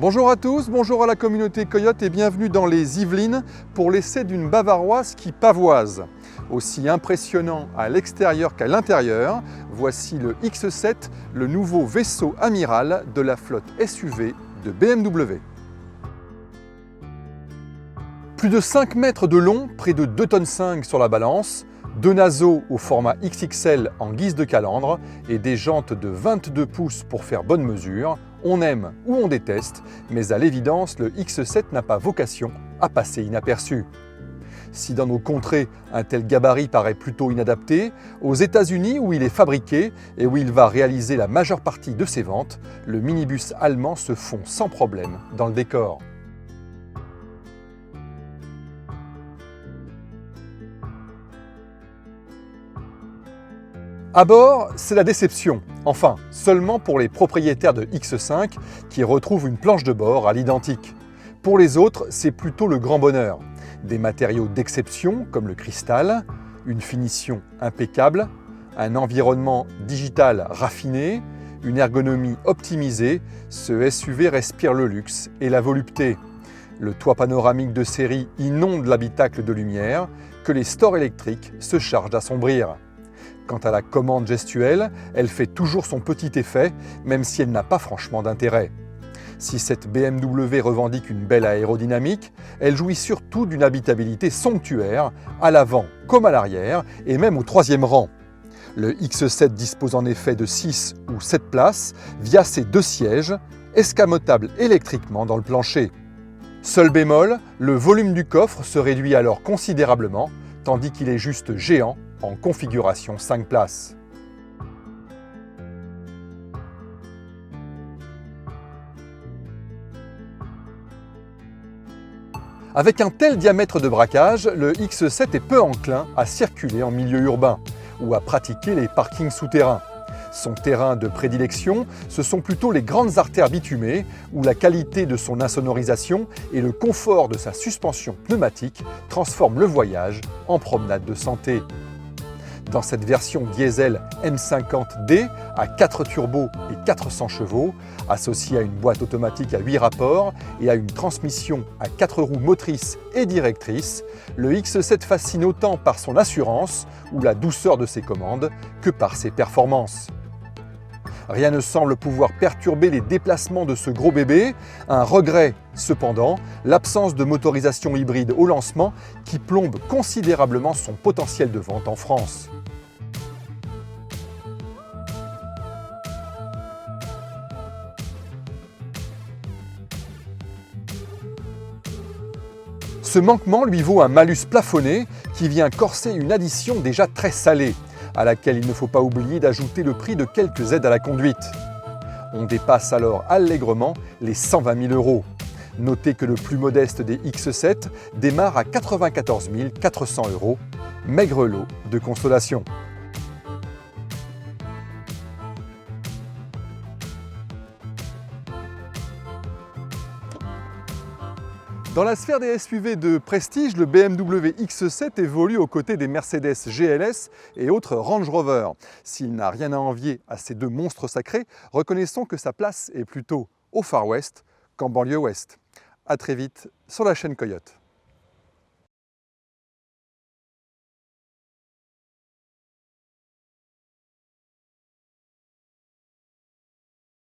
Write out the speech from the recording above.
Bonjour à tous, bonjour à la communauté Coyote et bienvenue dans les Yvelines pour l'essai d'une bavaroise qui pavoise. Aussi impressionnant à l'extérieur qu'à l'intérieur, voici le X7, le nouveau vaisseau amiral de la flotte SUV de BMW. Plus de 5 mètres de long, près de 2,5 tonnes sur la balance, 2 naseaux au format XXL en guise de calandre et des jantes de 22 pouces pour faire bonne mesure. On aime ou on déteste, mais à l'évidence, le X7 n'a pas vocation à passer inaperçu. Si dans nos contrées, un tel gabarit paraît plutôt inadapté, aux États-Unis où il est fabriqué et où il va réaliser la majeure partie de ses ventes, le minibus allemand se fond sans problème dans le décor. À bord, c'est la déception. Enfin, seulement pour les propriétaires de X5 qui retrouvent une planche de bord à l'identique. Pour les autres, c'est plutôt le grand bonheur. Des matériaux d'exception comme le cristal, une finition impeccable, un environnement digital raffiné, une ergonomie optimisée, ce SUV respire le luxe et la volupté. Le toit panoramique de série inonde l'habitacle de lumière que les stores électriques se chargent d'assombrir. Quant à la commande gestuelle, elle fait toujours son petit effet, même si elle n'a pas franchement d'intérêt. Si cette BMW revendique une belle aérodynamique, elle jouit surtout d'une habitabilité somptuaire, à l'avant comme à l'arrière, et même au troisième rang. Le X7 dispose en effet de 6 ou 7 places via ses 2 sièges, escamotables électriquement dans le plancher. Seul bémol, le volume du coffre se réduit alors considérablement, tandis qu'il est juste géant en configuration 5 places. Avec un tel diamètre de braquage, le X7 est peu enclin à circuler en milieu urbain ou à pratiquer les parkings souterrains. Son terrain de prédilection, ce sont plutôt les grandes artères bitumées où la qualité de son insonorisation et le confort de sa suspension pneumatique transforment le voyage en promenade de santé. Dans cette version diesel M50D à 4 turbos et 400 chevaux, associée à une boîte automatique à 8 rapports et à une transmission à 4 roues motrices et directrices, le X7 fascine autant par son assurance ou la douceur de ses commandes que par ses performances. Rien ne semble pouvoir perturber les déplacements de ce gros bébé. Un regret, cependant, l'absence de motorisation hybride au lancement qui plombe considérablement son potentiel de vente en France. Ce manquement lui vaut un malus plafonné qui vient corser une addition déjà très salée, à laquelle il ne faut pas oublier d'ajouter le prix de quelques aides à la conduite. On dépasse alors allègrement les 120 000 €. Notez que le plus modeste des X7 démarre à 94 400 €, maigre lot de consolation. Dans la sphère des SUV de prestige, le BMW X7 évolue aux côtés des Mercedes GLS et autres Range Rover. S'il n'a rien à envier à ces deux monstres sacrés, reconnaissons que sa place est plutôt au Far West qu'en banlieue ouest. A très vite sur la chaîne Coyote.